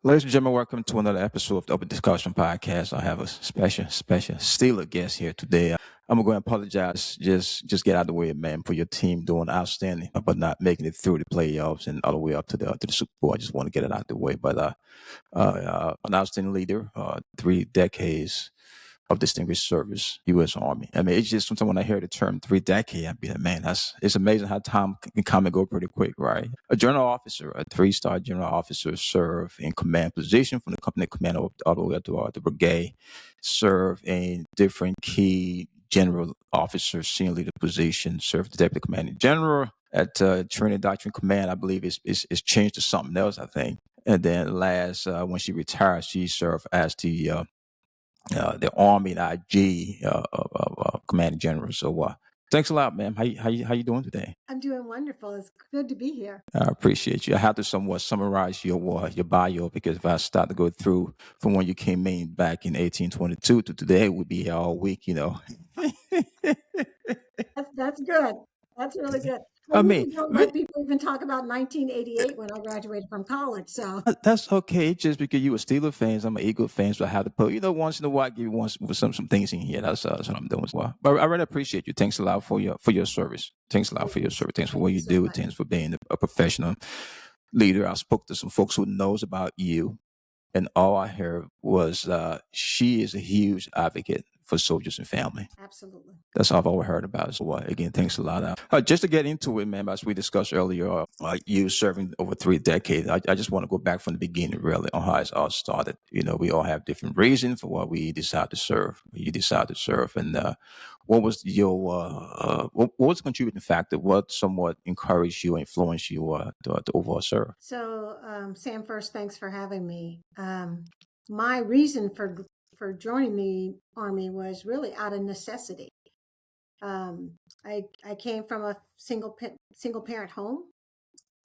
Ladies and gentlemen, welcome to another episode of the Open Discussion Podcast. I have a special Steeler guest here today. I'm gonna go and apologize. Just get out of the way, man, for your team doing outstanding, but not making it through the playoffs and all the way up to the Super Bowl. I just want to get it out of the way. But an outstanding leader, 3 decades of distinguished service, U.S. Army. I mean, it's just sometimes when I hear the term 3 decade, I'd be like, man, it's amazing how time can come and go pretty quick, right? A general officer, a 3-star general officer, serve in command position from the company command all the way up to the brigade, serve in different key general officer, senior leader positions, serve the deputy commanding general at Training Doctrine Command. I believe it's changed to something else, I think. And then last, when she retired, she served as the Army and IG Commanding General. So thanks a lot, ma'am. How you doing today? I'm doing wonderful. It's good to be here. I appreciate you. I have to somewhat summarize your bio because if I start to go through from when you came in back in 1822 to today, we'd be here all week. That's good. That's really good. I Well, mean, usually don't let people even talk about 1988 when I graduated from college. So that's okay. Just because you were Steeler fans, I'm an Eagle fan, so I have to put, once in a while, give you once with some things in here. That's what I'm doing as well. But I really appreciate you. Thanks a lot for your service. Thanks a lot thank for your you. service. Thanks for Thank what you you so do. much. Thanks for being a professional leader. I spoke to some folks who knows about you, and all I heard was she is a huge advocate for soldiers and family. Absolutely. That's all I've ever heard about. So again, thanks a lot. Just to get into it, man, as we discussed earlier, you serving over 3 decades. I just want to go back from the beginning, really, on how it all started. We all have different reasons for what we decide to serve. You decide to serve, and what was what was the contributing factor? What somewhat encouraged you, influenced you to overall serve? So, Sam, first, thanks for having me. My reason for joining the Army was really out of necessity. I came from a single parent home.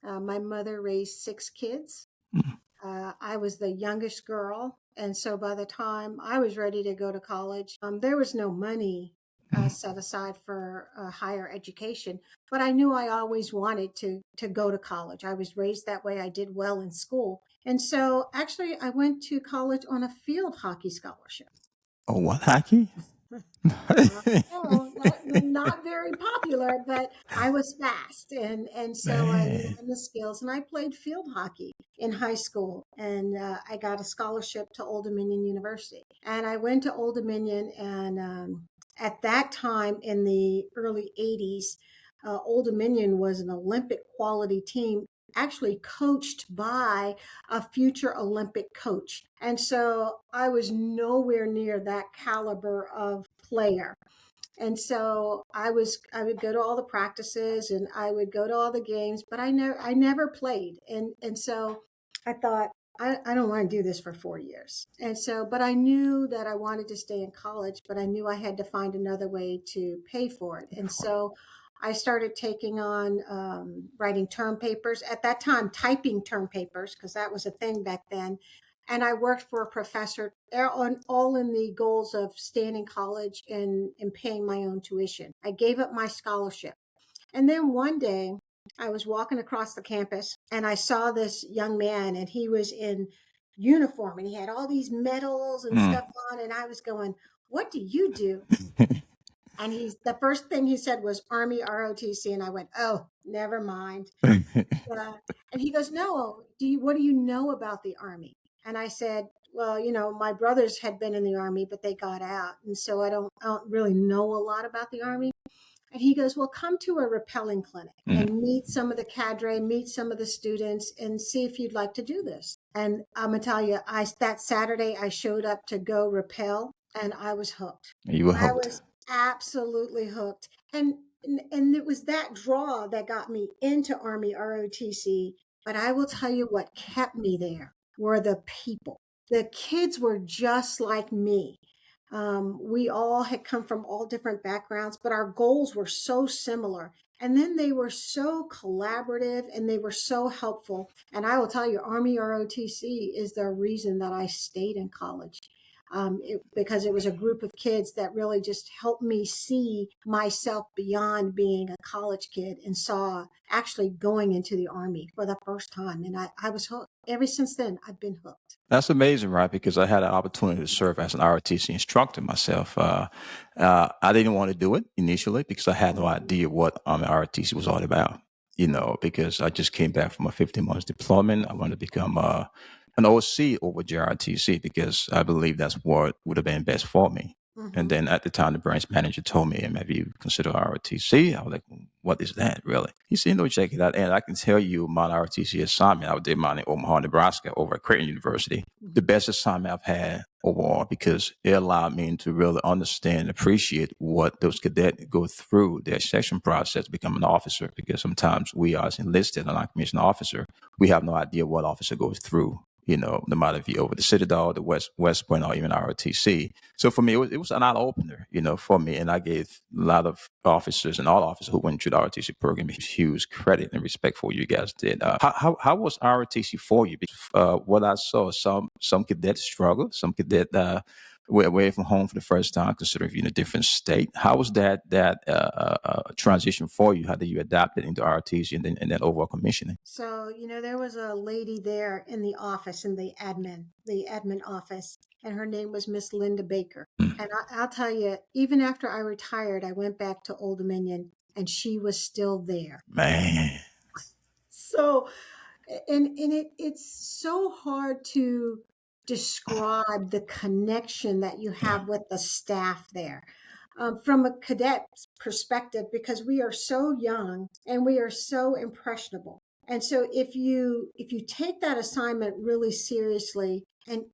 My mother raised 6 kids. Mm. I was the youngest girl, and so by the time I was ready to go to college, there was no money set aside for higher education. But I knew I always wanted to go to college. I was raised that way. I did well in school, and so actually, I went to college on a field hockey scholarship. Oh, what hockey? No, not very popular, but I was fast, and so I Man. learned the skills. And I played field hockey in high school, and I got a scholarship to Old Dominion University. And I went to Old Dominion, and at that time in the early '80s, Old Dominion was an Olympic quality team. Actually, coached by a future Olympic coach. And so I was nowhere near that caliber of player. And so I would go to all the practices and I would go to all the games, but I never played. And so I thought I don't want to do this for 4 years. And so, but I knew that I wanted to stay in college, but I knew I had to find another way to pay for it. And so I started taking on writing term papers. At that time, typing term papers, because that was a thing back then. And I worked for a professor all in the goals of staying in college and paying my own tuition. I gave up my scholarship. And then one day I was walking across the campus and I saw this young man and he was in uniform and he had all these medals and Mm. stuff on. And I was going, "What do you do?" And the first thing he said was Army ROTC. And I went, "Oh, never mind." uh, and he goes, "No, what do you know about the Army?" And I said, "Well, my brothers had been in the Army, but they got out. And so I don't really know a lot about the Army." And he goes, "Well, come to a rappelling clinic Mm. and meet some of the cadre, meet some of the students, and see if you'd like to do this." And I'm gonna tell you, that Saturday I showed up to go rappel, and I was hooked. You were I hooked. was absolutely hooked. And it was that draw that got me into Army ROTC. But I will tell you what kept me there were the people. The kids were just like me. We all had come from all different backgrounds, but our goals were so similar. And then they were so collaborative and they were so helpful. And I will tell you, Army ROTC is the reason that I stayed in college. because it was a group of kids that really just helped me see myself beyond being a college kid and saw actually going into the Army for the first time. And I was hooked. Ever since then, I've been hooked. That's amazing, right? Because I had an opportunity to serve as an ROTC instructor myself. I didn't want to do it initially because I had no idea what ROTC was all about. Because I just came back from a 15 months deployment. I wanted to become an OC over JRTC because I believe that's what would have been best for me. And then at the time, the branch manager told me, maybe you consider ROTC. I was like, what is that really? He said, no, check it out. And I can tell you my ROTC assignment, I did mine in Omaha, Nebraska over at Creighton University. The best assignment I've had overall because it allowed me to really understand and appreciate what those cadets go through their selection process to become an officer. Because sometimes we as enlisted and non-commissioned officer, we have no idea what officer goes through. No matter if you're over the Citadel, the West Point, or even ROTC. So for me, it was an eye opener, for me. And I gave a lot of officers and all officers who went through the ROTC program huge credit and respect for what you guys did. How was ROTC for you? What I saw, some cadets struggle, some cadet were away from home for the first time, considering you're in a different state. How was that transition for you? How did you adapt it into ROTC and then overall commissioning? So, there was a lady there in the office, in the admin office, and her name was Miss Linda Baker. And I'll tell you, even after I retired, I went back to Old Dominion and she was still there. Man. So, and it's so hard to describe the connection that you have with the staff there. From a cadet's perspective, because we are so young and we are so impressionable. And so if you take that assignment really seriously, and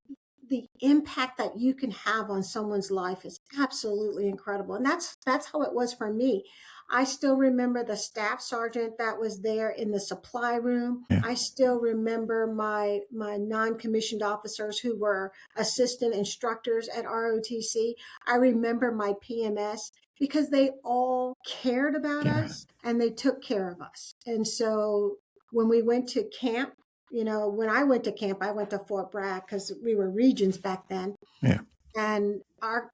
the impact that you can have on someone's life is absolutely incredible. And that's how it was for me. I still remember the staff sergeant that was there in the supply room. Yeah. I still remember my non-commissioned officers who were assistant instructors at ROTC. I remember my PMS because they all cared about us and they took care of us. And so when we went to camp, when I went to camp, I went to Fort Bragg because we were regions back then. Yeah. And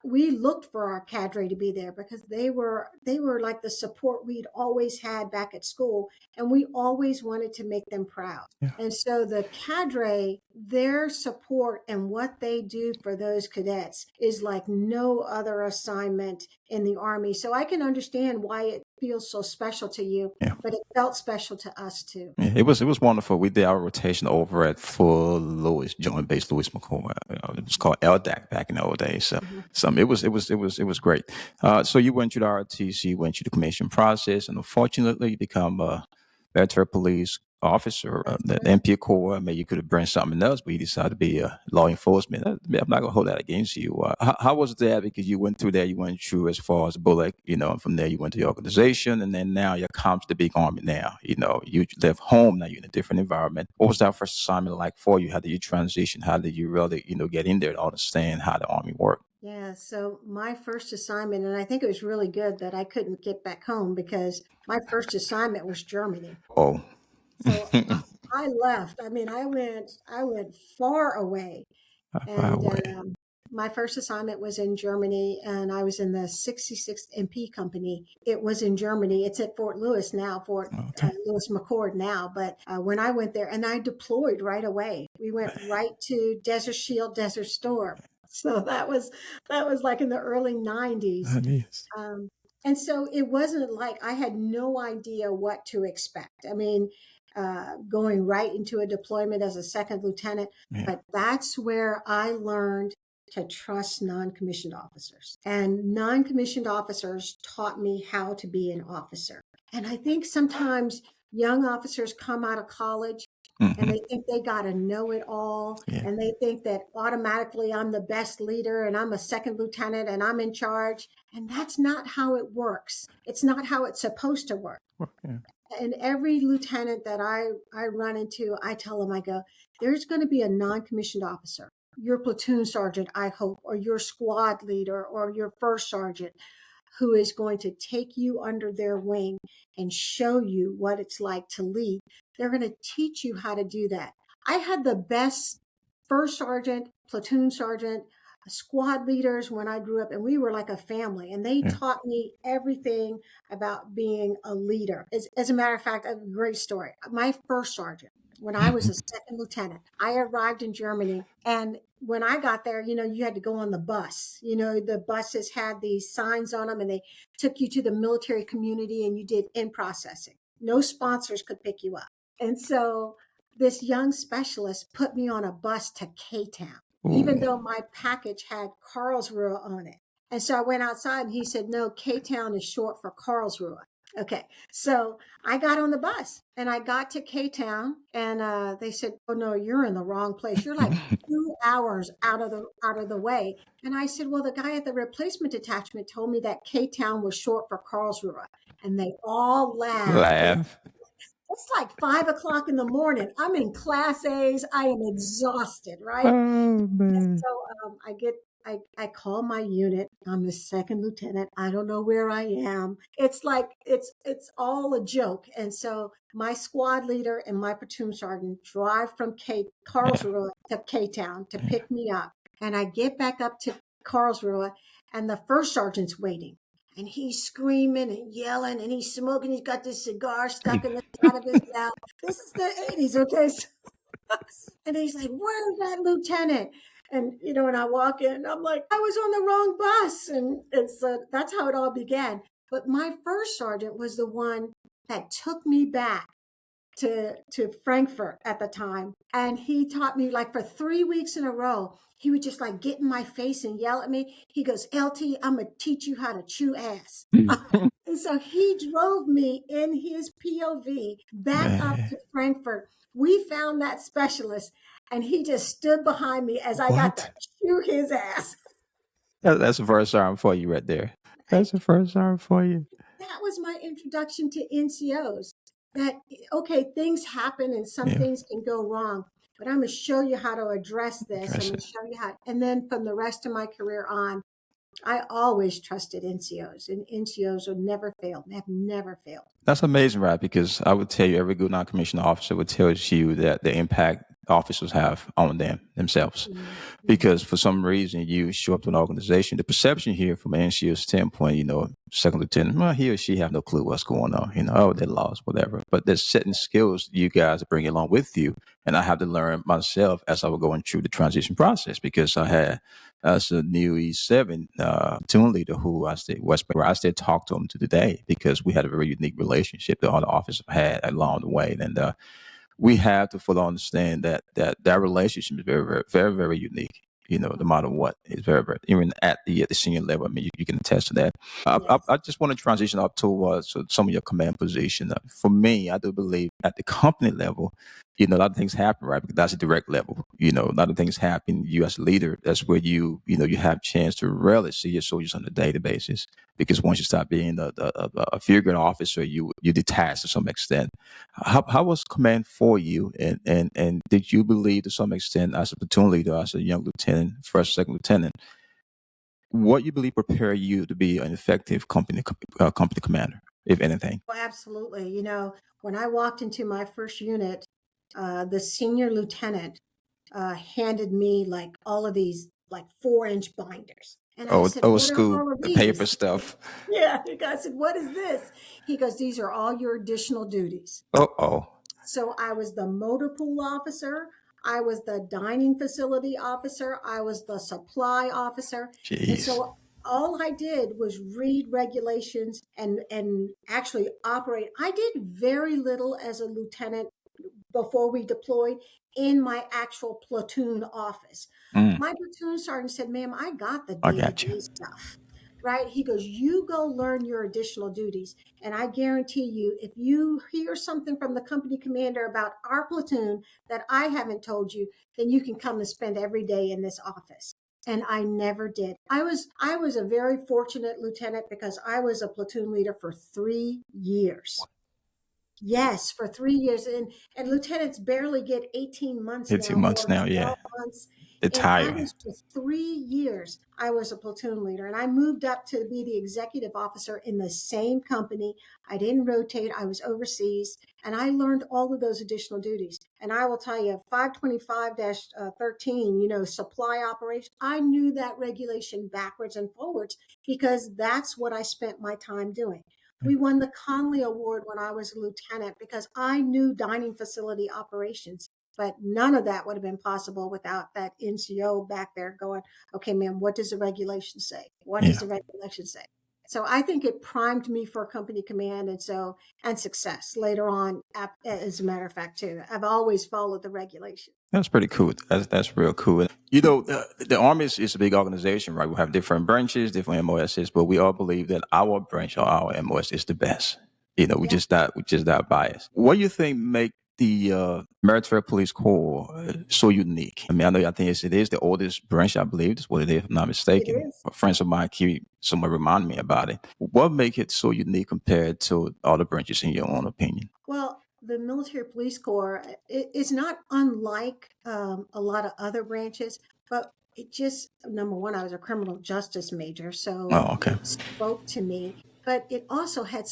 we looked for our cadre to be there because they were like the support we'd always had back at school, and we always wanted to make them proud. Yeah. And so the cadre, their support and what they do for those cadets is like no other assignment in the Army. So I can understand why it feels so special to you, but it felt special to us too. Yeah, it was wonderful. We did our rotation over at Fort Lewis, Joint Base Lewis McCoy. It was called LDAC back in the old days. So it was great. So you went through the ROTC, went through the commission process, and unfortunately, you become a military police officer, the MP Corps. I mean, you could have been something else, but you decided to be law enforcement. I'm not going to hold that against you. How was that? Because you went through there, you went through as far as Bullock, and from there you went to the organization, and then now you come to the big Army now. You left home, now you're in a different environment. What was that first assignment like for you? How did you transition? How did you really, get in there to understand how the Army worked? Yeah, so my first assignment, and I think it was really good that I couldn't get back home because my first assignment was Germany. Oh. So I left. I mean, I went far away. And my first assignment was in Germany, and I was in the 66th MP Company. It was in Germany. It's at Fort Lewis now, Fort Lewis McChord now. But when I went there, and I deployed right away, we went right to Desert Shield, Desert Storm. So that was like in the early 90s. Yes. And so it wasn't like I had no idea what to expect. I mean, going right into a deployment as a second lieutenant, but that's where I learned to trust non-commissioned officers. And non-commissioned officers taught me how to be an officer. And I think sometimes young officers come out of college and they think they got to know it all. And they think that automatically I'm the best leader and I'm a second lieutenant and I'm in charge. And that's not how it works. It's not how it's supposed to work. And every lieutenant that I run into, I tell them, I go, there's going to be a non-commissioned officer, your platoon sergeant, I hope, or your squad leader or your first sergeant, who is going to take you under their wing and show you what it's like to lead. They're going to teach you how to do that. I had the best first sergeant, platoon sergeant, squad leaders when I grew up, and we were like a family, and they Yeah. taught me everything about being a leader. As a matter of fact, a great story. My first sergeant, when I was a second lieutenant, I arrived in Germany, and when I got there, you had to go on the bus. The buses had these signs on them, and they took you to the military community, and you did in processing. No sponsors could pick you up. And so this young specialist put me on a bus to K-Town, even Ooh. though my package had Karlsruhe on it. And so I went outside and he said, no, K-Town is short for Karlsruhe. Okay. So I got on the bus and I got to K-Town, and they said, oh no, you're in the wrong place. You're like 2 hours out of the way. And I said, well, the guy at the replacement detachment told me that K-Town was short for Karlsruhe. And they all laughed. Laugh. It's like 5 o'clock in the morning. I'm in class A's. I am exhausted, right? Oh man. So I call my unit. I'm the second lieutenant. I don't know where I am. It's like it's all a joke. And so my squad leader and my platoon sergeant drive from Yeah. Karlsruhe to K-Town to Yeah. pick me up. And I get back up to Karlsruhe, and the first sergeant's waiting. And he's screaming and yelling, and he's smoking. He's got this cigar stuck in the side of his mouth. This is the 80s, okay? And he's like, where's that lieutenant? And, when I walk in, I'm like, I was on the wrong bus. And that's how it all began. But my first sergeant was the one that took me back to Frankfurt at the time. And he taught me, like, for 3 weeks in a row, he would just like get in my face and yell at me. He goes, LT, I'm going to teach you how to chew ass. And so he drove me in his POV back up Man. to Frankfurt. We found that specialist, and he just stood behind me as I got to What? chew his ass. That's the first arm for you right there. That's the first arm for you. That was my introduction to NCOs. That, okay, things happen and some Yeah. things can go wrong, but I'm going to show you how to address this. Address I'm going it. to show you how. And then from the rest of my career on, I always trusted NCOs, and NCOs have never failed. They have never failed. That's amazing, right? Because I would tell you, every good non-commissioned officer would tell you that the impact officers have on themselves. Mhm. Because for some reason, you show up to an organization, the perception here from an NCO standpoint, second lieutenant, well, he or she have no clue what's going on. Oh, they lost, whatever. But there's certain skills you guys bring along with you. And I have to learn myself as I was going through the transition process, because I had, as a new E7 platoon leader who I stayed where I still talk to him to today, because we had a very unique relationship that all the officers had along the way. And we have to fully understand that relationship is very, very, very, very unique. No matter what, it's very, very, even at the senior level. I mean, you can attest to that. Yes. I just want to transition up to some of your command position. For me, I do believe at the company level, a lot of things happen, right? Because that's a direct level. A lot of things happen. You as a leader, that's where you have a chance to really see your soldiers on a daily basis. Because once you start being a figure officer, you detach to some extent. How was command for you, and did you believe to some extent, as a platoon leader, as a young lieutenant, first, second lieutenant, what you believe prepare you to be an effective company commander, if anything? Well, absolutely. When I walked into my first unit, the senior lieutenant handed me like all of these like 4-inch binders. And I said, Old what are school all of paper these? stuff. Yeah. I said, what is this? He goes, these are all your additional duties. Oh. So I was the motor pool officer. I was the dining facility officer. I was the supply officer. And Jeez. so all I did was read regulations and actually operate. I did very little as a lieutenant before we deployed in my actual platoon office. Mm, My platoon sergeant said, ma'am, I got the I got you. day-to-day stuff. Right? He goes, you go learn your additional duties. And I guarantee you, if you hear something from the company commander about our platoon that I haven't told you, then you can come and spend every day in this office. And I never did. I was a very fortunate lieutenant because I was a platoon leader for 3 years. Yes, for 3 years. And lieutenants barely get 18 months 18 now, months or now, 12 yeah. months. And I tiring. was for 3 years, I was a platoon leader, and I moved up to be the executive officer in the same company. I didn't rotate, I was overseas, and I learned all of those additional duties. And I will tell you, 525 13, supply operation, I knew that regulation backwards and forwards because that's what I spent my time doing. We won the Conley Award when I was a lieutenant because I knew dining facility operations. But none of that would have been possible without that NCO back there going, okay, ma'am, what does the regulation say? What does Yeah. the regulation say? So I think it primed me for company command and success later on, as a matter of fact, too. I've always followed the regulation. That's pretty cool. That's real cool. The Army is a big organization, right? We have different branches, different MOSs, but we all believe that our branch or our MOS is the best. We Yeah, just that biased. What do you think make the military police corps so unique? I mean, I think it is the oldest branch. I believe that's what it is, if I'm not it mistaken. is. Friends of mine keep someone remind me about it. What make it so unique compared to other branches, in your own opinion? Well, the military police corps is not unlike a lot of other branches, but it just, number one, I was a criminal justice major, so Oh, okay. it spoke to me. But it also had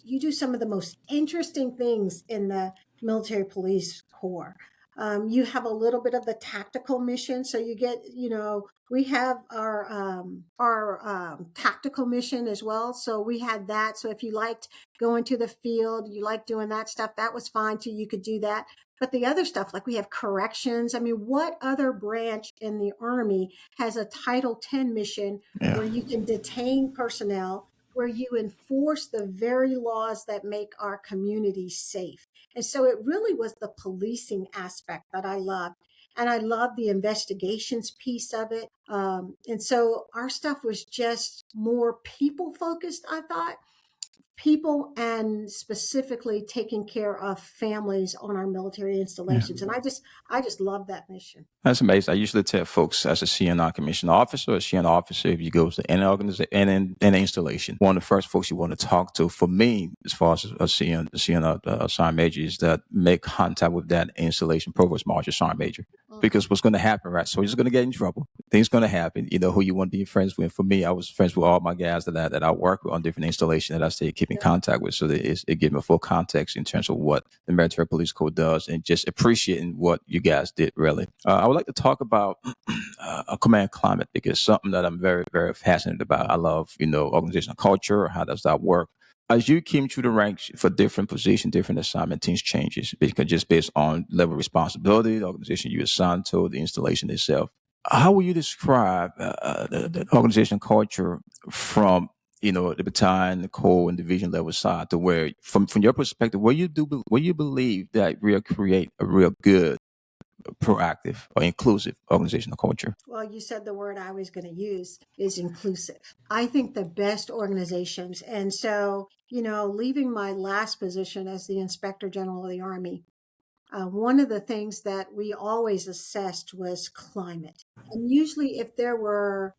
you do some of the most interesting things in the military police corps. You have a little bit of the tactical mission, so you get, we have our tactical mission as well. So we had that. So if you liked going to the field, you like doing that stuff, that was fine too. You could do that. But the other stuff, like we have corrections. I mean, what other branch in the Army has a Title 10 mission Yeah. where you can detain personnel, where you enforce the very laws that make our communities safe? And so it really was the policing aspect that I loved. And I loved the investigations piece of it. And so our stuff was just more people focused, I thought, people and specifically taking care of families on our military Yeah. installations. And I just love that mission. That's amazing. I usually tell folks as a CNI commissioned officer or CNI officer, if you go to any organization, any installation, one of the first folks you want to talk to, for me, as far as a CNI sergeant major, is that make contact with that installation provost marshal sergeant major. Mm-hmm. Because what's going to happen, right? So you're just going to get in trouble. Things going to happen. You know who you want to be friends with. For me, I was friends with all my guys that I work with on different installations that I stay keep in contact with. So that it gives me full context in terms of what the military police code does and just appreciating what you guys did, really. I would like to talk about a command climate because something that I'm very, very fascinated about. I love, organizational culture. How does that work? As you came through the ranks for different positions, different assignment, things changes because just based on level of responsibility, the organization you assigned to, the installation itself. How would you describe the organization culture from the battalion, the corps, and division level side to where, from your perspective, where you believe that we'll create a real good, proactive, or inclusive organizational culture? Well, you said the word I was going to use is inclusive. I think the best organizations, and so, leaving my last position as the Inspector General of the Army, one of the things that we always assessed was climate. And usually, if there were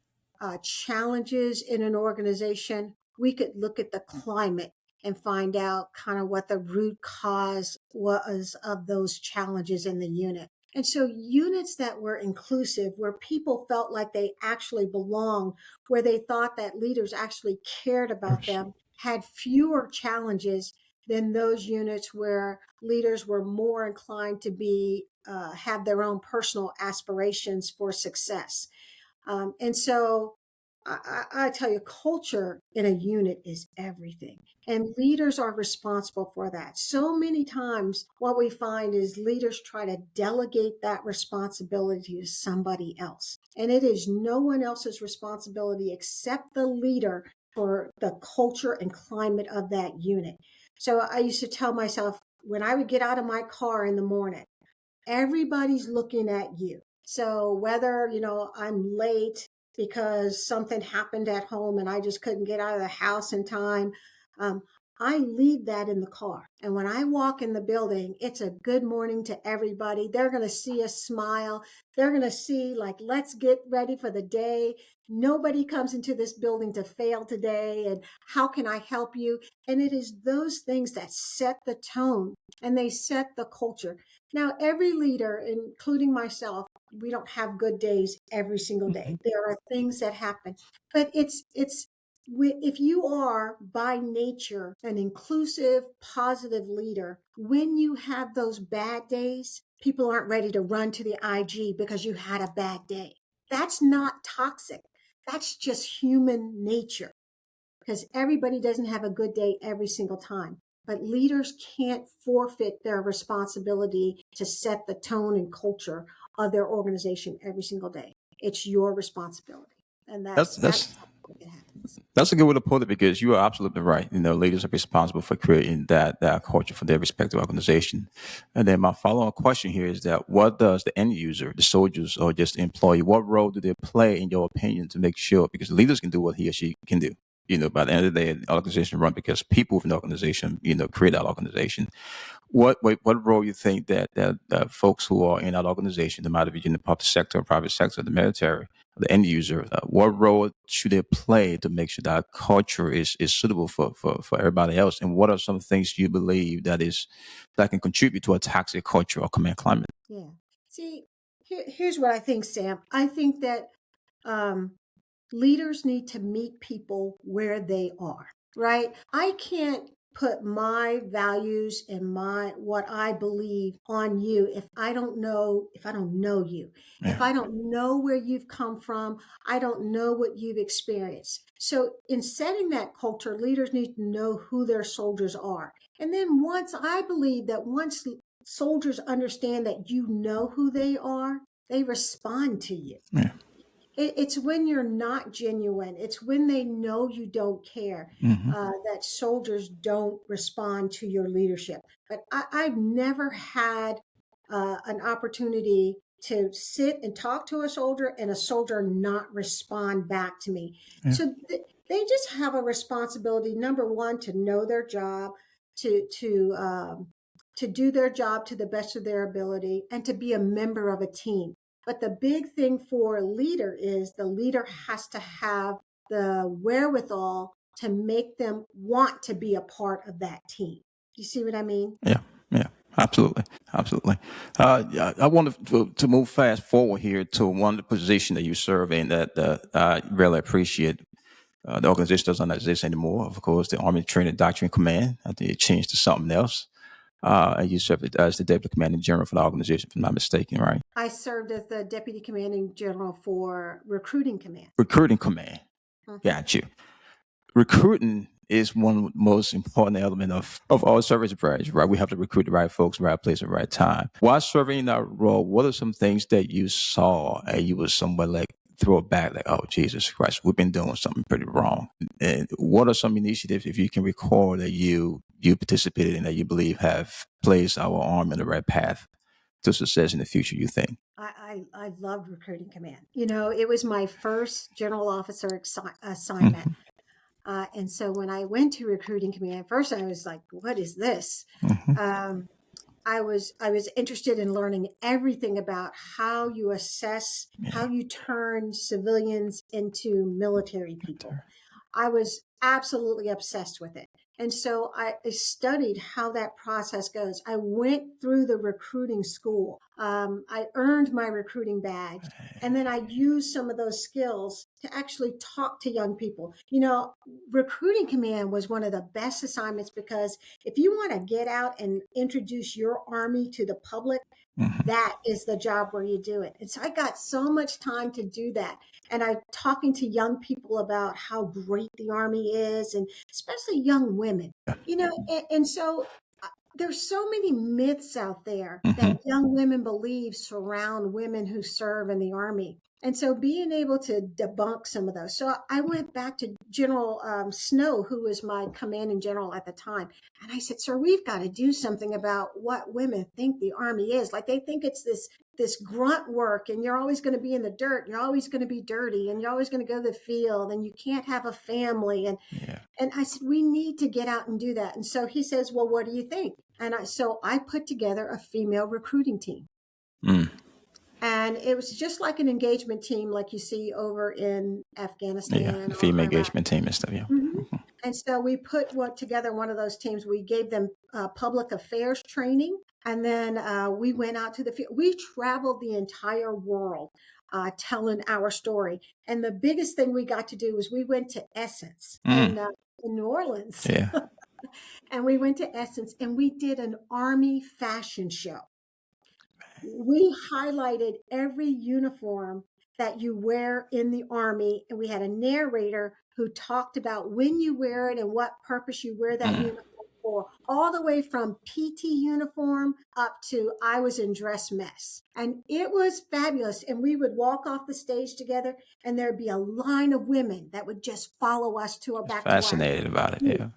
challenges in an organization, we could look at the climate and find out kind of what the root cause was of those challenges in the unit. And so, units that were inclusive, where people felt like they actually belonged, where they thought that leaders actually cared about Yes. them, had fewer challenges than those units where leaders were more inclined to be have their own personal aspirations for success. And so I tell you, culture in a unit is everything. And leaders are responsible for that. So many times, what we find is leaders try to delegate that responsibility to somebody else. And it is no one else's responsibility except the leader for the culture and climate of that unit. So I used to tell myself when I would get out of my car in the morning, everybody's looking at you. So whether, I'm late because something happened at home and I just couldn't get out of the house in time, um, I leave that in the car. And when I walk in the building, it's a good morning to everybody. They're going to see a smile. They're going to see, like, let's get ready for the day. Nobody comes into this building to fail today. And how can I help you? And it is those things that set the tone and they set the culture. Now, every leader, including myself, we don't have good days every single day. There are things that happen, but if you are by nature an inclusive, positive leader, when you have those bad days, people aren't ready to run to the IG because you had a bad day. That's not toxic. That's just human nature, because everybody doesn't have a good day every single time. But leaders can't forfeit their responsibility to set the tone and culture of their organization every single day. It's your responsibility. And that's what happens. That's a good way to put it, because you are absolutely right. Leaders are responsible for creating that culture for their respective organization. And then my follow-on question here is that what does the end user, the soldiers or just the employee, what role do they play in your opinion to make sure, because leaders can do what he or she can do. By the end of the day, the organization run because people within the organization, create that organization. What role you think that folks who are in that organization, no matter if you're in the public sector or private sector, the military, the end user, what role should they play to make sure that culture is suitable for everybody else? And what are some things you believe that can contribute to a toxic culture or command climate? Yeah. See, here's what I think, Sam. I think that leaders need to meet people where they are, right? I can't put my values and what I believe on you if I don't know you. Yeah. If I don't know where you've come from, I don't know what you've experienced. So in setting that culture, leaders need to know who their soldiers are. And then once soldiers understand that you know who they are, they respond to you. Yeah. It's when you're not genuine. It's when they know you don't care, that soldiers don't respond to your leadership. But I've never had an opportunity to sit and talk to a soldier and a soldier not respond back to me. Yeah. So they just have a responsibility, number one, to know their job, to do their job to the best of their ability, and to be a member of a team. But the big thing for a leader is the leader has to have the wherewithal to make them want to be a part of that team. You see what I mean? Yeah, yeah, absolutely, absolutely. I wanted to move fast forward here to one position that you serve in that I really appreciate. The organization doesn't exist anymore. Of course, the Army Training Doctrine Command. I think it changed to something else. And you served as the Deputy Commanding General for the organization, if I'm not mistaken, right? I served as the Deputy Commanding General for Recruiting Command. Recruiting Command. Got you. Recruiting is one of the most important element of all service branches, right? We have to recruit the right folks, right place, at the right time. While serving in that role, what are some things that you saw and you was somewhat like throw it back, like, oh, Jesus Christ, we've been doing something pretty wrong? And what are some initiatives, if you can recall, that you participated in that you believe have placed our army on the right path to success in the future, you think? I loved Recruiting Command. It was my first general officer assignment. And so when I went to Recruiting Command, at first I was like, what is this? I was interested in learning everything about how you assess, how you turn civilians into military people. I was absolutely obsessed with it. And so I studied how that process goes. I went through the recruiting school. I earned my recruiting badge. And then I used some of those skills to actually talk to young people. Recruiting Command was one of the best assignments, because if you want to get out and introduce your Army to the public, that is the job where you do it. And so I got so much time to do that. And I'm talking to young people about how great the Army is, and especially young women, and so there's so many myths out there that young women believe surround women who serve in the Army. And so being able to debunk some of those. So I went back to General Snow, who was my commanding general at the time. And I said, sir, we've got to do something about what women think the Army is. Like, they think it's this this grunt work, and you're always going to be in the dirt, and you're always going to be dirty, and you're always going to go to the field, and you can't have a family. And I said, we need to get out and do that. And so he says, well, what do you think? And so I put together a female recruiting team. Mm. And it was just like an engagement team, like you see over in Afghanistan The or female Iraq. engagement team and stuff. Yeah. Mm-hmm. And so we put together one of those teams. We gave them public affairs training. And then we went out to the field. We traveled the entire world telling our story. And the biggest thing we got to do was we went to Essence in New Orleans. Yeah. And we went to Essence and we did an Army fashion show. We highlighted every uniform that you wear in the Army, and we had a narrator who talked about when you wear it and what purpose you wear that uniform for, all the way from PT uniform up to I was in dress mess. And it was fabulous. And we would walk off the stage together, and there'd be a line of women that would just follow us to a back to Fascinated about it. Yeah.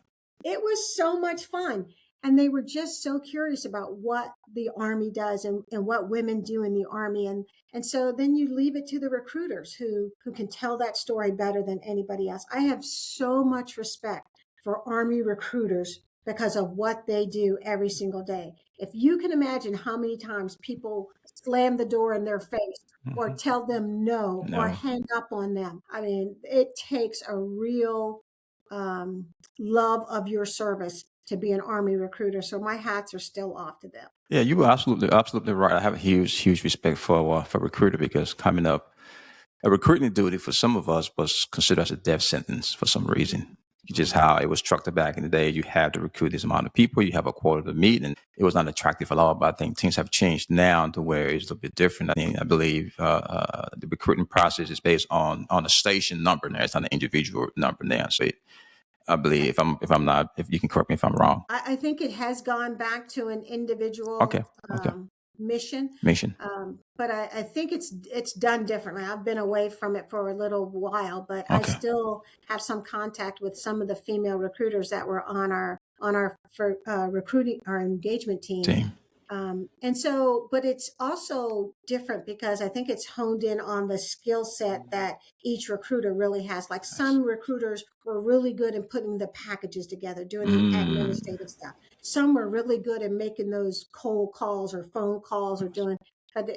It was so much fun. And they were just so curious about what the Army does and what women do in the Army. And so then you leave it to the recruiters who can tell that story better than anybody else. I have so much respect for Army recruiters because of what they do every single day. If you can imagine how many times people slam the door in their face or tell them no or hang up on them. I mean, it takes a real love of your service to be an Army recruiter. So my hats are still off to them. Yeah, you were absolutely right. I have a huge respect for recruiter because coming up, a recruiting duty for some of us was considered as a death sentence for some reason. Just how it was structured back in the day. You have to recruit this amount of people. You have a quota to meet, and it was not attractive at all. But I think things have changed now to where it's a little bit different. I believe the recruiting process is based on a station number now. It's not an individual number now. So I believe if you can correct me if I'm wrong. I think it has gone back to an individual mission. But I think it's done differently. I've been away from it for a little while, but I still have some contact with some of the female recruiters that were on our recruiting, our engagement team. And so, but it's also different because I think it's honed in on the skill set that each recruiter really has. Like some recruiters were really good in putting the packages together, doing the administrative stuff. Some were really good at making those cold calls or phone calls or doing, but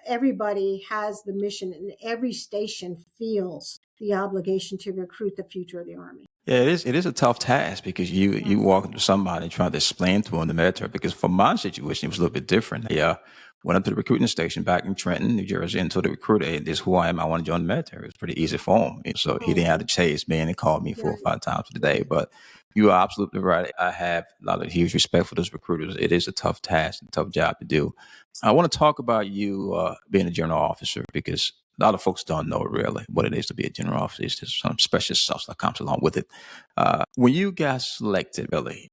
everybody has the mission and every station feels the obligation to recruit the future of the Army. Yeah, it is a tough task because you walk into somebody trying to explain to them the military. Because for my situation, it was a little bit different. Yeah, went up to the recruiting station back in Trenton, New Jersey, and told the recruiter, "Hey, this is who I am. I want to join the military." It was pretty easy for him. So he didn't have to chase me, and he called me 4 or 5 times a day. But you are absolutely right. I have a lot of huge respect for those recruiters. It is a tough task, a tough job to do. I want to talk about you being a general officer because a lot of folks don't know really what it is to be a general officer. It's just some special stuff that comes along with it. When you got selected, Billy,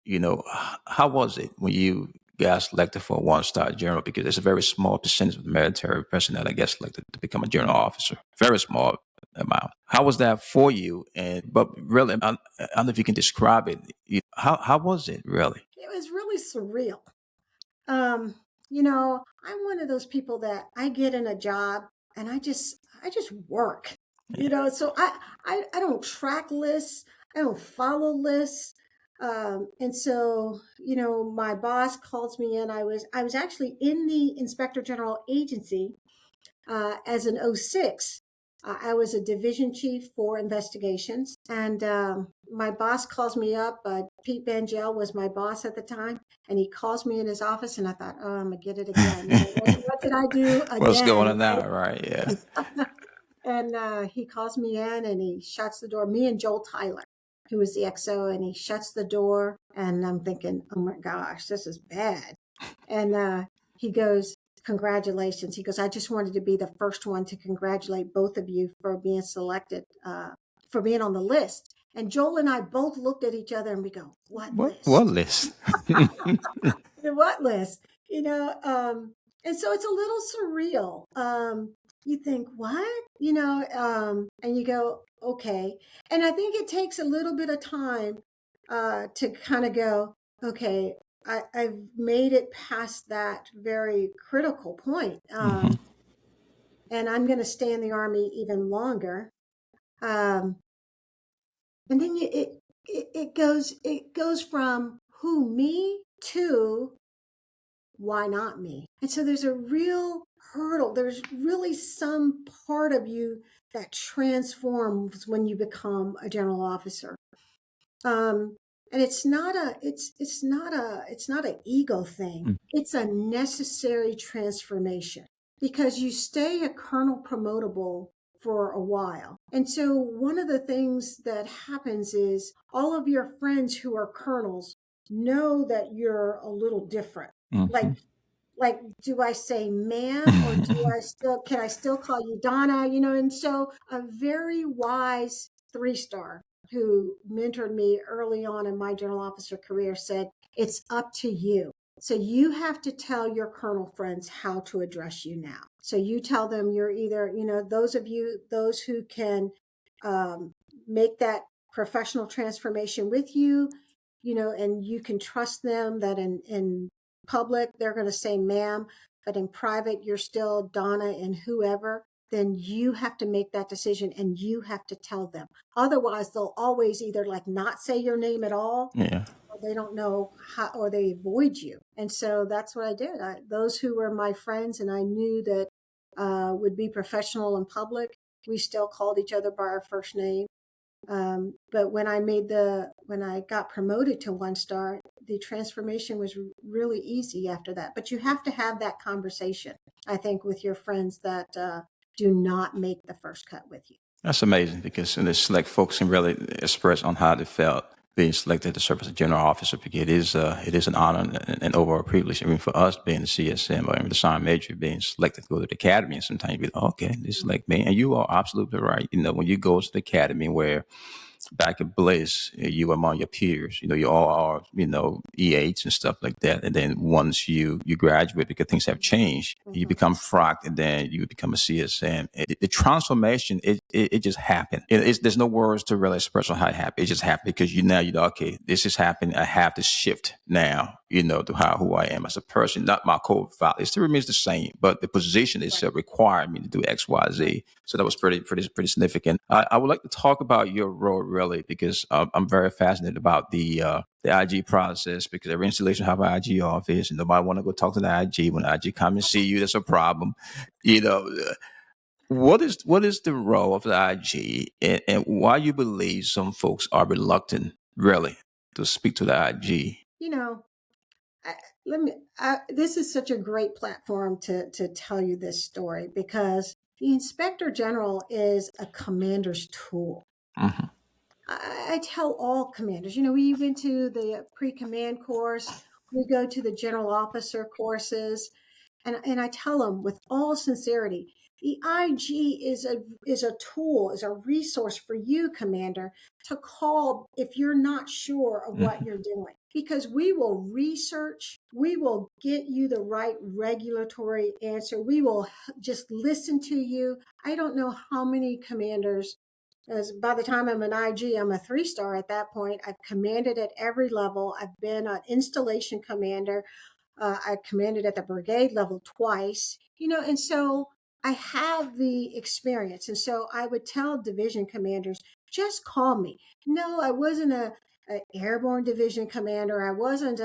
how was it when you got selected for a 1-star general? Because there's a very small percentage of the military personnel that gets selected to become a general officer. Very small amount. How was that for you? But really, I don't know if you can describe it. How was it really? It was really surreal. I'm one of those people that I get in a job and I just work, so I don't track lists. I don't follow lists. And so, my boss calls me in. I was actually in the Inspector General Agency as an 06. I was a division chief for investigations, and my boss calls me up. Pete Bangel was my boss at the time, and he calls me in his office, and I thought, oh, I'm gonna get it again. What did I do again? What's going on now, right? Yeah. And he calls me in, and he shuts the door. Me and Joel Tyler, who was the XO, and he shuts the door, and I'm thinking, oh my gosh, this is bad. And he goes, congratulations. He goes, I just wanted to be the first one to congratulate both of you for being selected, for being on the list. And Joel and I both looked at each other and we go, what list? What list? The what list? And so it's a little surreal. You think, what? And you go, okay. And I think it takes a little bit of time to kind of go, okay, I've made it past that very critical point. And I'm going to stay in the Army even longer. And then it goes from who me to why not me? And so there's a real hurdle. There's really some part of you that transforms when you become a general officer. And it's not an ego thing. It's a necessary transformation because you stay a colonel promotable for a while. And so one of the things that happens is all of your friends who are colonels know that you're a little different. Like, do I say ma'am or can I still call you Donna? And so a very wise 3-star who mentored me early on in my general officer career said, it's up to you. So you have to tell your colonel friends how to address you now. So you tell them you're either, those who can make that professional transformation with you, and you can trust them that in public, they're going to say ma'am, but in private, you're still Donna and whoever, then you have to make that decision and you have to tell them. Otherwise, they'll always either not say your name at all, or they don't know how, or they avoid you. And so that's what I did. Those who were my friends and I knew that would be professional in public, we still called each other by our first name. But when I got promoted to 1-star, the transformation was really easy after that. But you have to have that conversation, I think, with your friends that do not make the first cut with you. That's amazing because in the select folks can really express on how they felt being selected to serve as a general officer because it is an honor and overall privilege. I mean, for us being the CSM or the sergeant major being selected to go to the academy, and sometimes you be like, okay, they select me, and you are absolutely right. When you go to the academy where back at Bliss, you among your peers, you all are, E8s and stuff like that. And then once you graduate, because things have changed, you become frocked, and then you become a CSM. The transformation, it just happened. There's no words to really express on how it happened. It just happened because you know, okay, this is happening. I have to shift now, to who I am as a person. Not my core value. It still remains the same, but the position itself required me to do X, Y, Z. So that was pretty significant. I would like to talk about your role really because I'm very fascinated about the IG process because every installation have an IG office and nobody want to go talk to the IG. When the IG come and see you, that's a problem. What is the role of the IG and why you believe some folks are reluctant really to speak to the IG? This is such a great platform to tell you this story because the inspector general is a commander's tool. I tell all commanders, we went to the pre-command course, we go to the general officer courses, and I tell them with all sincerity, the IG is a tool, is a resource for you, commander, to call if you're not sure of what you're doing. Because we will research, we will get you the right regulatory answer. We will just listen to you. I don't know how many commanders, as by the time I'm an IG, I'm a 3-star at that point. I've commanded at every level. I've been an installation commander. I commanded at the brigade level twice, and so I have the experience. And so I would tell division commanders, just call me. No, I wasn't a airborne division commander. I wasn't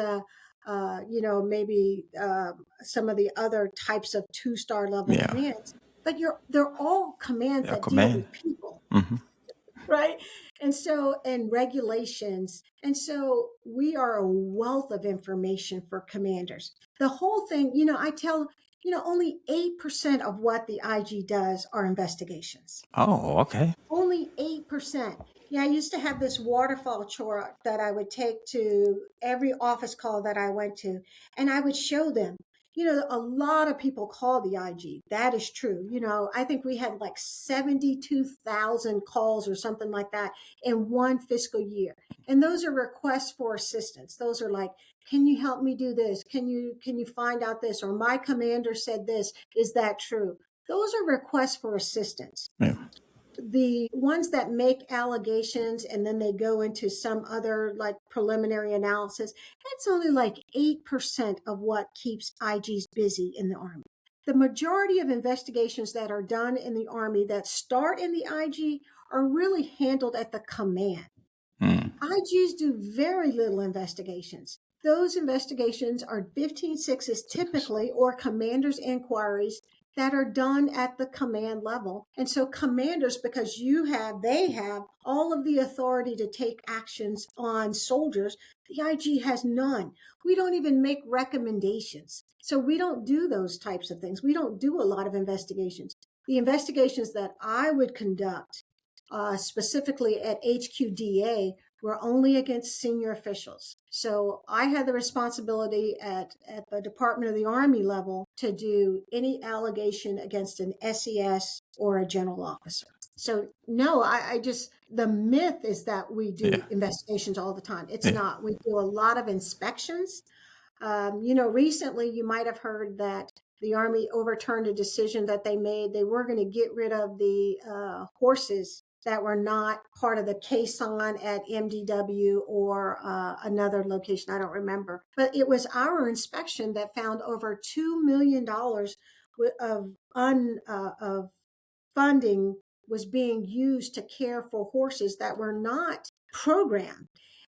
maybe some of the other types of 2-star level commands, but they're all commands that deal with people. Right. And regulations. And so we are a wealth of information for commanders. The whole thing, I tell, only 8% of what the IG does are investigations. Oh, okay. Only 8%. Yeah, I used to have this waterfall chart that I would take to every office call that I went to, and I would show them. A lot of people call the IG. That is true. I think we had 72,000 calls or something like that in one fiscal year. And those are requests for assistance. Those are like, can you help me do this? Can you find out this? Or my commander said this. Is that true? Those are requests for assistance. Yeah. the ones that make allegations and then they go into some other like preliminary analysis, that's only like 8% of what keeps IGs busy in the Army. The majority of investigations that are done in the Army that start in the IG are really handled at the command. IGs do very little investigations. Those investigations are 15-6s typically, or commander's inquiries that are done at the command level. And so commanders, because they have all of the authority to take actions on soldiers, the IG has none. We don't even make recommendations. So we don't do those types of things. We don't do a lot of investigations. The investigations that I would conduct, specifically at HQDA, were only against senior officials. So I had the responsibility at the Department of the Army level to do any allegation against an SES or a general officer. So no, I just, the myth is that we do investigations all the time. It's not. We do a lot of inspections. Recently you might have heard that the Army overturned a decision that they made. They were going to get rid of the horses that were not part of the caisson at MDW or another location. I don't remember. But it was our inspection that found over $2 million of funding was being used to care for horses that were not programmed.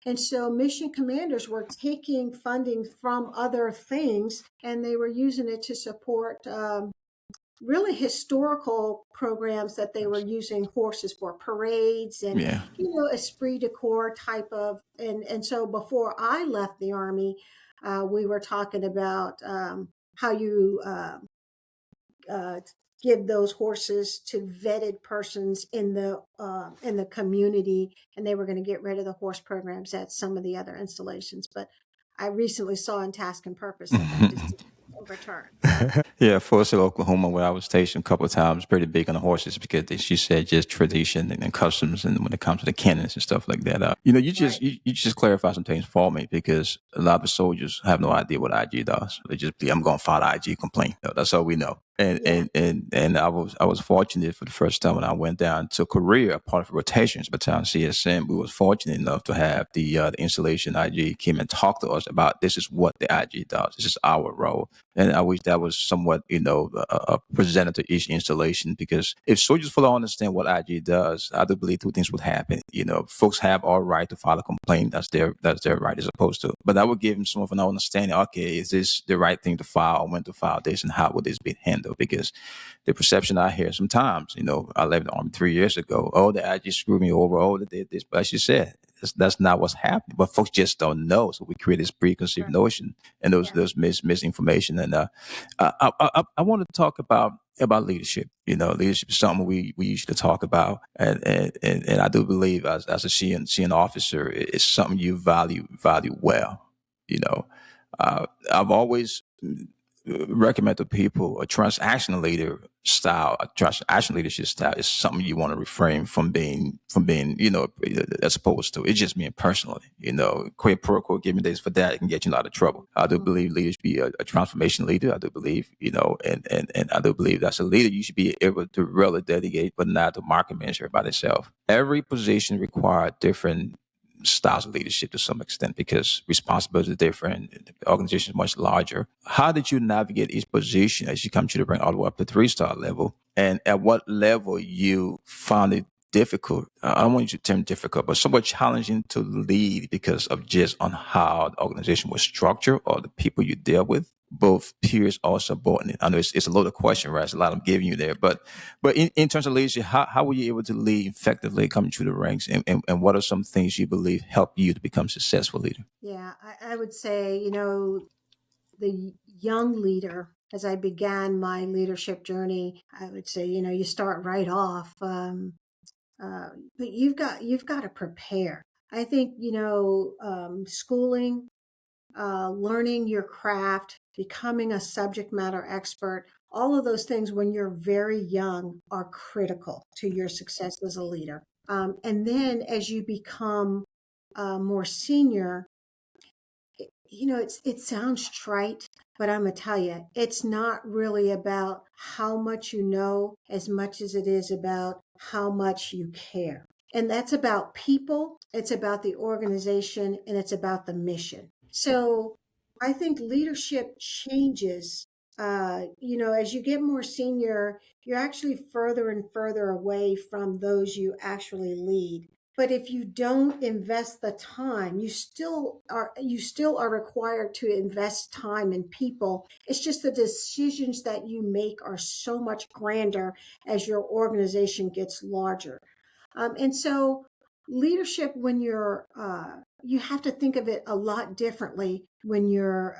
And so mission commanders were taking funding from other things, and they were using it to support really historical programs that they were using horses for, parades and, esprit de corps type of. And so before I left the Army, we were talking about how you give those horses to vetted persons in the community, and they were going to get rid of the horse programs at some of the other installations. But I recently saw in Task and Purpose that decision overturned. Yeah, Forest Hill, Oklahoma, where I was stationed a couple of times, pretty big on the horses because she said just tradition and customs, and when it comes to the cannons and stuff like that. You just clarify some things for me, because a lot of the soldiers have no idea what IG does. They just be, I'm going to file an IG complaint. That's all we know. And I was fortunate for the first time when I went down to Korea, part of rotations battalion CSM. We was fortunate enough to have the installation IG came and talked to us about, this is what the IG does. This is our role. And I wish that was somewhat, presented to each installation, because if soldiers fully understand what IG does, I do believe two things would happen. Folks have all right to file a complaint. That's their right, as opposed to. But that would give them some of an understanding. Okay, is this the right thing to file? When to file this, and how would this be handled? Because the perception I hear sometimes, I left the Army 3 years ago. Oh, the IG screwed me over. Oh, they did this. But as you said, that's not what's happening. But folks just don't know. So we create this preconceived notion and those misinformation. And I want to talk about leadership. Leadership is something we usually talk about, and I do believe as a CN officer, it's something you value well. I've always recommend to people a transactional leadership style is something you want to refrain from being, as opposed to. It's just me personally, quid pro quo, give me this for that, it can get you in a lot of trouble. I do believe leaders should be a transformation leader. I do believe, and I do believe that's a leader. You should be able to really dedicate, but not to micromanage everybody itself. Every position requires different styles of leadership to some extent, because responsibility is different, the organization is much larger. How did you navigate each position as you come to the rank all the way up to 3-star level? And at what level you found it difficult? I don't want you to term difficult, but somewhat challenging to lead because of just on how the organization was structured or the people you deal with, both peers or subordinate. I know it's a loaded question, right? It's a lot I'm giving you there, but in terms of leadership, how were you able to lead effectively coming through the ranks, and what are some things you believe help you to become a successful leader? Yeah, I would say, the young leader, as I began my leadership journey, I would say, you start right off, but you've got to prepare. I think, schooling, learning your craft, becoming a subject matter expert, all of those things when you're very young are critical to your success as a leader. And then as you become more senior, it sounds trite, but I'm going to tell you, it's not really about how much you know as much as it is about how much you care. And that's about people, it's about the organization, and it's about the mission. So I think leadership changes. As you get more senior, you're actually further and further away from those you actually lead. But if you don't invest the time, you still are required to invest time in people. It's just the decisions that you make are so much grander as your organization gets larger. And so leadership, when you have to think of it a lot differently when you're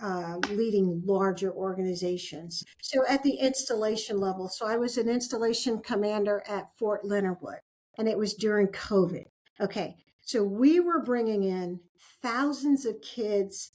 leading larger organizations. So at the installation level, so I was an installation commander at Fort Leonard Wood, and it was during COVID. Okay, so we were bringing in thousands of kids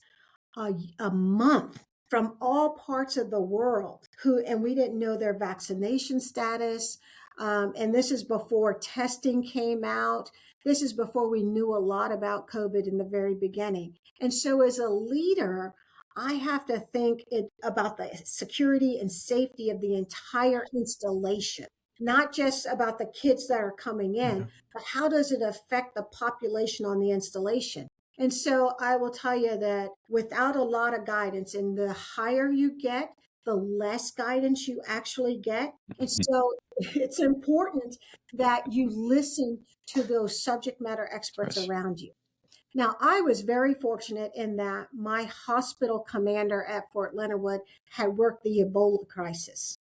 a month from all parts of the world and we didn't know their vaccination status. And this is before testing came out. This is before we knew a lot about COVID in the very beginning. And so as a leader, I have to think about the security and safety of the entire installation, not just about the kids that are coming in, but how does it affect the population on the installation? And so I will tell you that without a lot of guidance, and the higher you get, the less guidance you actually get. And so it's important that you listen to those subject matter experts Yes. around you. Now, I was very fortunate in that my hospital commander at Fort Leonard Wood had worked the Ebola crisis.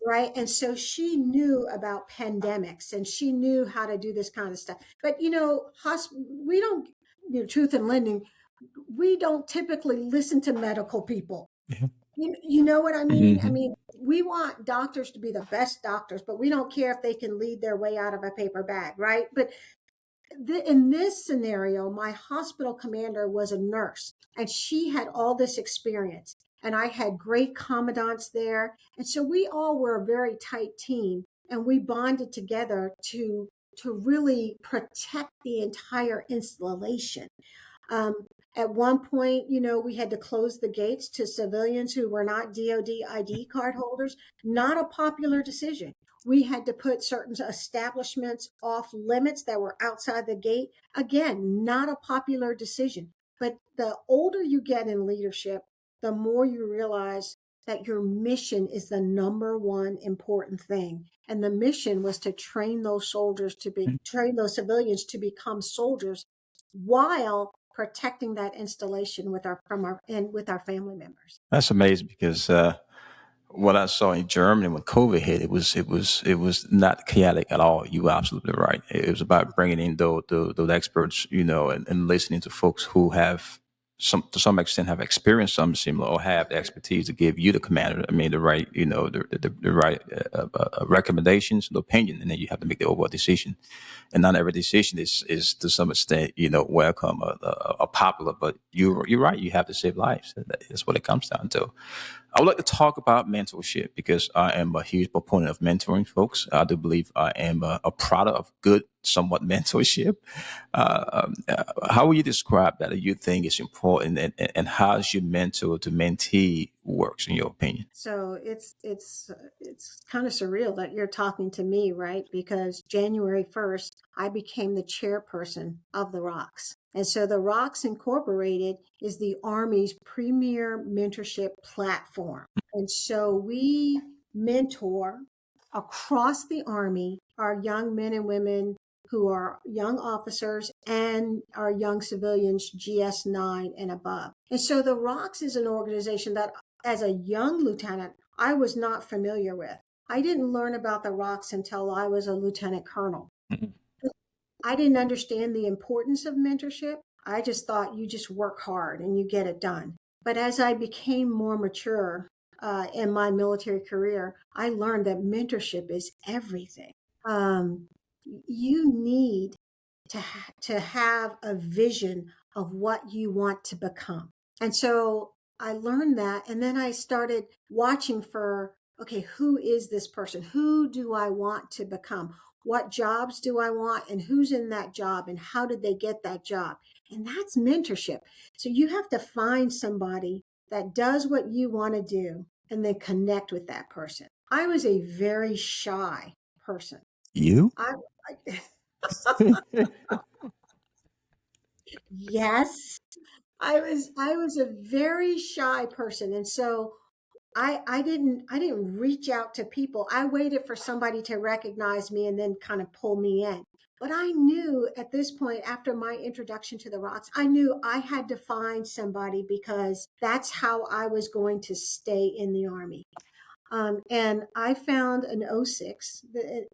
Right. And so she knew about pandemics and she knew how to do this kind of stuff. But, we don't, truth in lending, we don't typically listen to medical people. Yeah. You know what I mean? I Mm-hmm. mean, we want doctors to be the best doctors, but we don't care if they can lead their way out of a paper bag, right? But in this scenario, my hospital commander was a nurse and she had all this experience. And I had great commandants there. And so we all were a very tight team and we bonded together to really protect the entire installation. At one point, we had to close the gates to civilians who were not DOD ID card holders. Not a popular decision. We had to put certain establishments off limits that were outside the gate. Again, not a popular decision. But the older you get in leadership, the more you realize that your mission is the number one important thing. And the mission was to train those train those civilians to become soldiers while protecting that installation with our family members. That's amazing because what I saw in Germany when COVID hit, it was not chaotic at all. You were absolutely right. It was about bringing in those experts, and listening to folks who have to some extent have experienced something similar or have the expertise to give you the commander. I mean, the right, the right recommendations, the opinion, and then you have to make the overall decision. And not every decision is to some extent, welcome or popular. But you're right. You have to save lives. That's what it comes down to. I would like to talk about mentorship because I am a huge proponent of mentoring folks. I do believe I am a product of good, somewhat mentorship. How would you describe that? Do you think it's important, and how does your mentor to mentee works, in your opinion? So it's kind of surreal that you're talking to me, right? Because January 1st, I became the chairperson of the ROCs. And so the ROCs Incorporated is the Army's premier mentorship platform. And so we mentor across the Army our young men and women who are young officers and our young civilians, GS9 and above. And so the ROCs is an organization that as a young lieutenant, I was not familiar with. I didn't learn about the ROCs until I was a lieutenant colonel. Mhm. I didn't understand the importance of mentorship. I just thought you just work hard and you get it done. But as I became more mature in my military career, I learned that mentorship is everything. You need to have a vision of what you want to become. And so I learned that. And then I started watching for, okay, who is this person? Who do I want to become? What jobs do I want? And who's in that job? And how did they get that job? And that's mentorship. So you have to find somebody that does what you want to do and then connect with that person. I was a very shy person. You? I, I yes, I was a very shy person, and so I didn't reach out to people. I waited for somebody to recognize me and then kind of pull me in. But I knew at this point, after my introduction to the rocks, I knew I had to find somebody because that's how I was going to stay in the Army. And I found an O6,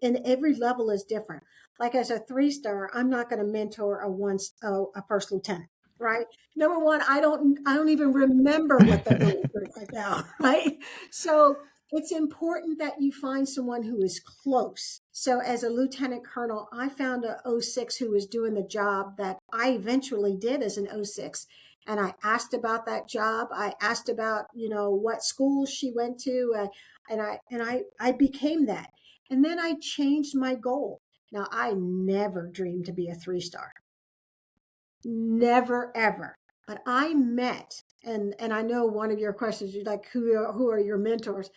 and every level is different. Like as a 3-star, I'm not going to mentor a first lieutenant, right? Number one, I don't even remember what they're going through right now, right? So it's important that you find someone who is close. So as a lieutenant colonel, I found a O6 who was doing the job that I eventually did as an O6. And I asked about that job. I asked about, what school she went to. And I became that. And then I changed my goal. Now I never dreamed to be a 3-star. Never ever. But I met, and I know one of your questions, you're like, who are your mentors?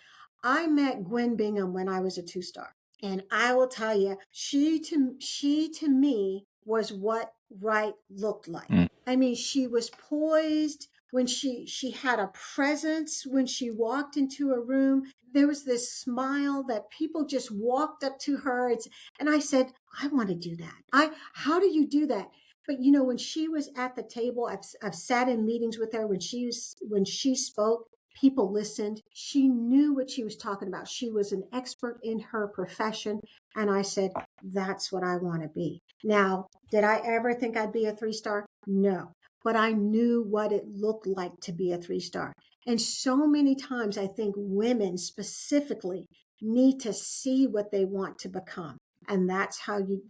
I met Gwen Bingham when I was a 2-star. And I will tell you, she to me was what right looked like. Mm. I mean, she was poised when she had a presence when she walked into a room. There was this smile that people just walked up to her. And I said, I want to do that. How do you do that? But when she was at the table, I've sat in meetings with her when she spoke. People listened. She knew what she was talking about. She was an expert in her profession. And I said, that's what I want to be. Now, did I ever think I'd be a 3-star? No. But I knew what it looked like to be a 3-star. And so many times I think women specifically need to see what they want to become. And that's how you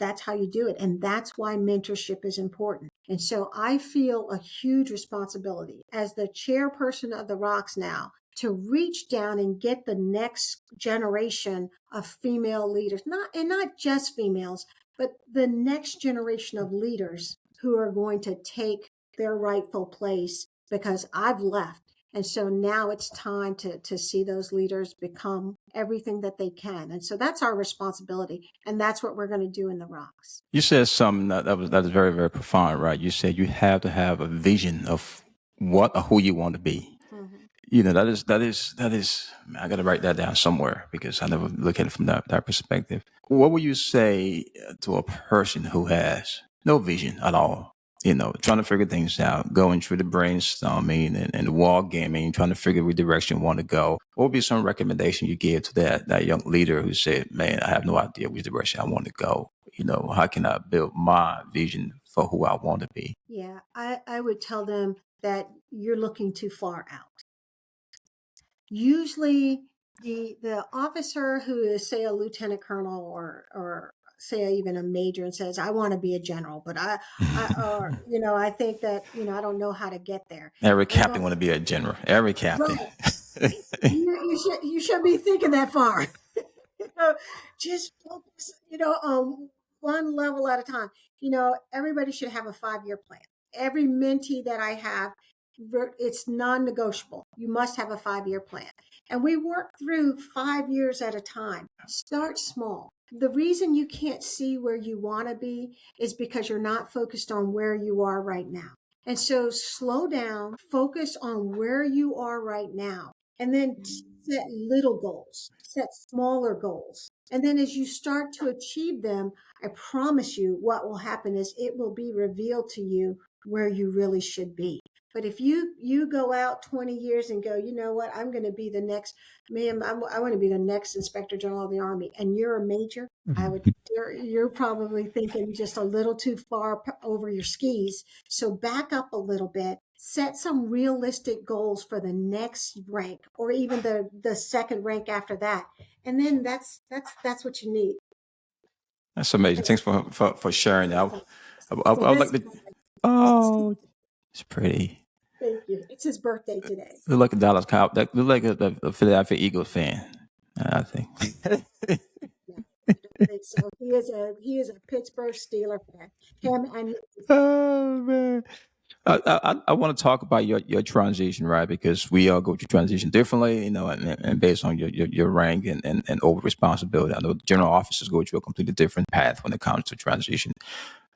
do it. And that's why mentorship is important. And so I feel a huge responsibility as the chairperson of the Rocks now to reach down and get the next generation of female leaders, not just females, but the next generation of leaders who are going to take their rightful place, because I've left. And so now it's time to see those leaders become everything that they can. And so that's our responsibility. And that's what we're going to do in the Rocks. You said something that is very, very profound, right? You said you have to have a vision of what or who you want to be. Mhm. That is. I got to write that down somewhere because I never look at it from that perspective. What would you say to a person who has no vision at all? Trying to figure things out, going through the brainstorming and the wall gaming, trying to figure which direction you want to go. What would be some recommendation you give to that young leader who said, "Man, I have no idea which direction I want to go. How can I build my vision for who I want to be?" Yeah, I would tell them that you're looking too far out. Usually the officer who is, say, a lieutenant colonel or say even a major and says, I want to be a general, but I think that, I don't know how to get there. Every I'm captain going, want to be a general. Every captain. right. You should be thinking that far. you know, just focus, on one level at a time. Everybody should have a 5-year plan. Every mentee that I have, it's non-negotiable. You must have a 5-year plan. And we work through 5 years at a time. Start small. The reason you can't see where you want to be is because you're not focused on where you are right now. And so slow down, focus on where you are right now, and then set little goals, set smaller goals. And then as you start to achieve them, I promise you what will happen is it will be revealed to you where you really should be. But if you go out 20 years and go, you know what, I'm going to be the next, ma'am, I want to be the next Inspector General of the Army, and you're a major, you're probably thinking just a little too far over your skis. So back up a little bit, set some realistic goals for the next rank or even the second rank after that. And then that's what you need. That's amazing. Thanks for sharing that. So I would like this to. Oh, it's pretty. thank you. It's his birthday today. Look like a Dallas Cow. That look like a Philadelphia Eagles fan. I think. No, I don't think so. He is a Pittsburgh Steeler fan. Him and Oh man. I want to talk about your transition, right? Because we all go through transition differently, and based on your rank and over responsibility. I know general officers go through a completely different path when it comes to transition.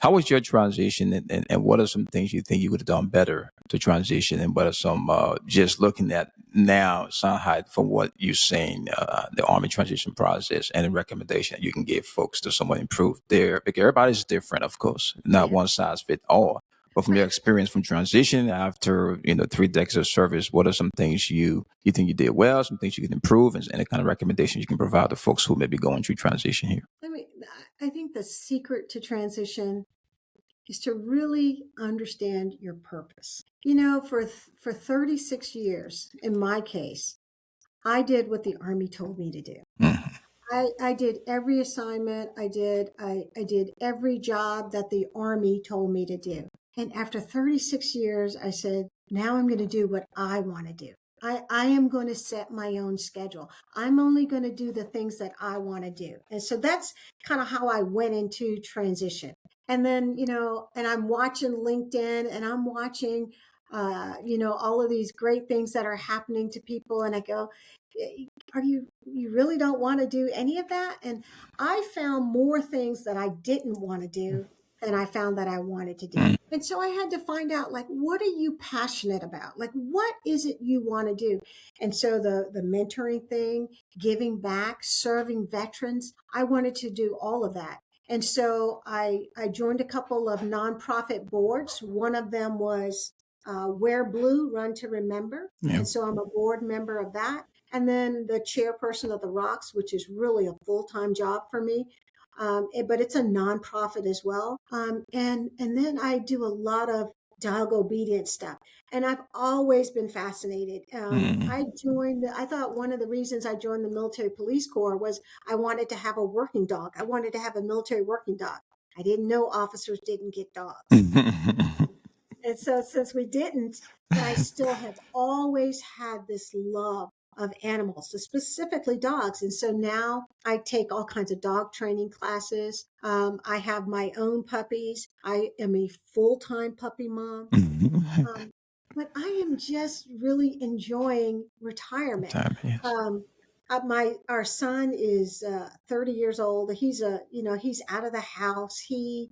How was your transition, and what are some things you think you would have done better to transition, and what are some just looking at now, somehow from what you've seen, the Army transition process, and a recommendation that you can give folks to someone improve there? Because everybody's different, of course, not Yeah. one size fit all. But from your experience from transition after 3 decades of service, what are some things you think you did well, some things you can improve, and the kind of recommendations you can provide to folks who may be going through transition here? I mean, I think the secret to transition is to really understand your purpose. For 36 years, in my case, I did what the Army told me to do. Mhm. I did every assignment. I did every job that the Army told me to do. And after 36 years, I said, now I'm going to do what I want to do. I am going to set my own schedule. I'm only going to do the things that I want to do. And so that's kind of how I went into transition. And then, and I'm watching LinkedIn and I'm watching, all of these great things that are happening to people. And I go, are you really don't want to do any of that? And I found more things that I didn't want to do than I found that I wanted to do. Mm. And so I had to find out, like, what are you passionate about? Like, what is it you want to do? And so the mentoring thing, giving back, serving veterans, I wanted to do all of that. And so I joined a couple of nonprofit boards. One of them was Wear Blue, Run to Remember. Yeah. And so I'm a board member of that. And then the chairperson of the Rocks, which is really a full-time job for me. But it's a nonprofit as well. And then I do a lot of dog obedience stuff. And I've always been fascinated. Mm. I thought one of the reasons I joined the military police corps was I wanted to have a working dog. I wanted to have a military working dog. I didn't know officers didn't get dogs. And so since we didn't, but I still have always had this love of animals, so specifically dogs. And so now I take all kinds of dog training classes. I have my own puppies. I am a full-time puppy mom. Um, but I am just really enjoying retirement. Time, yes. Our son is 30 years old. He's out of the house. He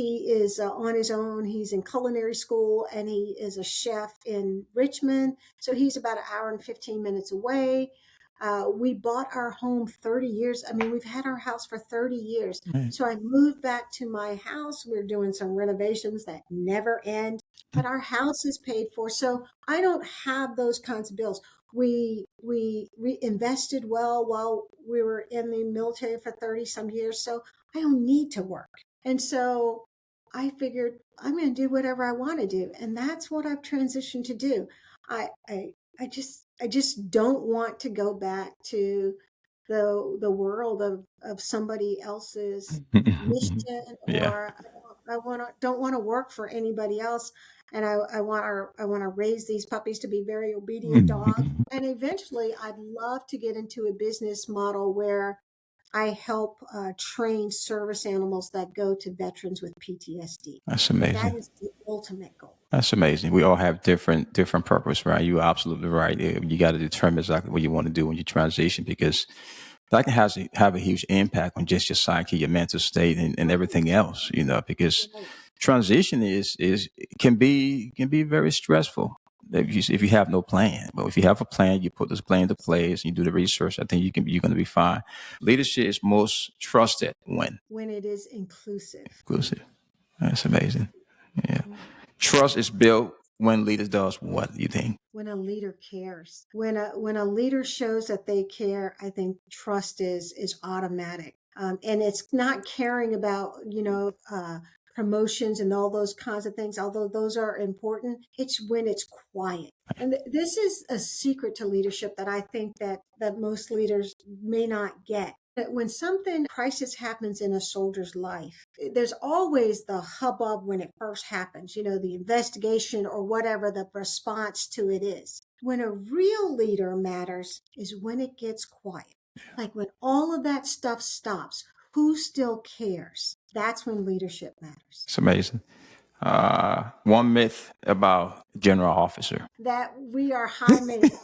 is on his own. He's in culinary school and he is a chef in Richmond. So he's about an hour and 15 minutes away. We bought our home 30 years. I mean, we've had our house for 30 years. Right. So I moved back to my house. We're doing some renovations that never end, but our house is paid for. So I don't have those kinds of bills. We invested well while we were in the military for 30 some years. So I don't need to work. And so I figured I'm going to do whatever I want to do. And that's what I've transitioned to do. I, I, I just don't want to go back to the world of somebody else's mission, Yeah. or don't want to work for anybody else. And I want to raise these puppies to be very obedient dogs. And eventually I'd love to get into a business model where I help train service animals that go to veterans with PTSD. That's That amazing. is the ultimate goal. That's amazing. We all have different purpose, right? You're absolutely right. You got to determine exactly what you want to do when you transition, because that can have a huge impact on just your psyche, your mental state, and everything else. Because Right. transition is can be very stressful if you have no plan. But if you have a plan, you put this plan into place, you do the research. I think you're going to be fine. Leadership is most trusted When it is inclusive. inclusive. That's amazing. Yeah. Trust is built when leaders does what, you think? When a leader cares, when a leader shows that they care, I think trust is automatic. And it's not caring about promotions and all those kinds of things, although those are important. It's when it's quiet. And this is a secret to leadership that I think that most leaders may not get. That when something crisis happens in a soldier's life, there's always the hubbub when it first happens, the investigation or whatever the response to it is. When a real leader matters is when it gets quiet. Like when all of that stuff stops, who still cares? That's when leadership matters. It's amazing. One myth about general officer. That we are high maintenance.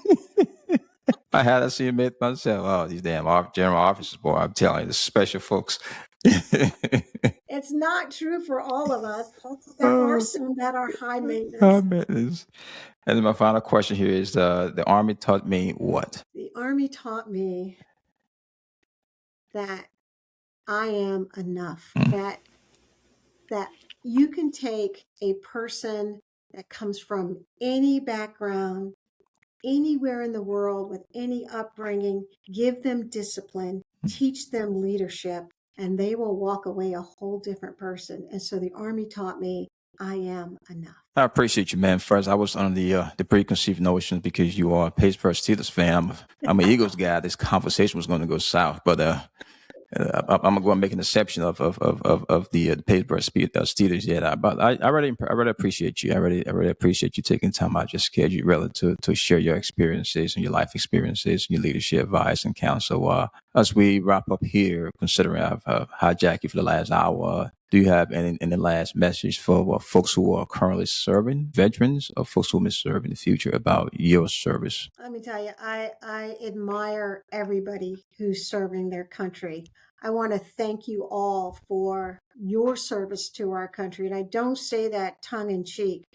I had to see a myth myself. Oh, these damn general officers, boy! I'm telling you, the special folks. It's not true for all of us. There are some that are high maintenance. And then my final question here is: the Army taught me what? The Army taught me that I am enough. That you can take a person that comes from any background, anywhere in the world, with any upbringing, give them discipline, teach them leadership, and they will walk away a whole different person. And so the Army taught me I am enough. I appreciate you, man. First, I was under the preconceived notions because you are a Pittsburgh Steelers fan. I'm an Eagles guy. This conversation was going to go south, but I'm going to make an exception of the Pittsburgh Steelers. Yeah, but I really appreciate you. I really appreciate you taking time out your schedule really to share your experiences and your life experiences and your leadership advice and counsel. As we wrap up here, considering I've hijacked you for the last hour, do you have any last message for folks who are currently serving, veterans, or folks who may serve in the future about your service? Let me tell you, I admire everybody who's serving their country. I want to thank you all for your service to our country. And I don't say that tongue in cheek.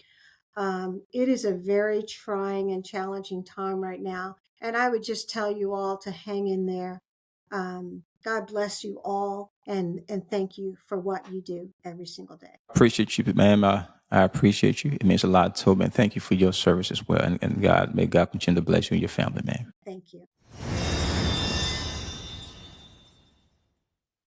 It is a very trying and challenging time right now. And I would just tell you all to hang in there. God bless you all, and thank you for what you do every single day. Appreciate you, ma'am. I appreciate you. It means a lot to me. And thank you for your service as well. And may God continue to bless you and your family, man. Thank you.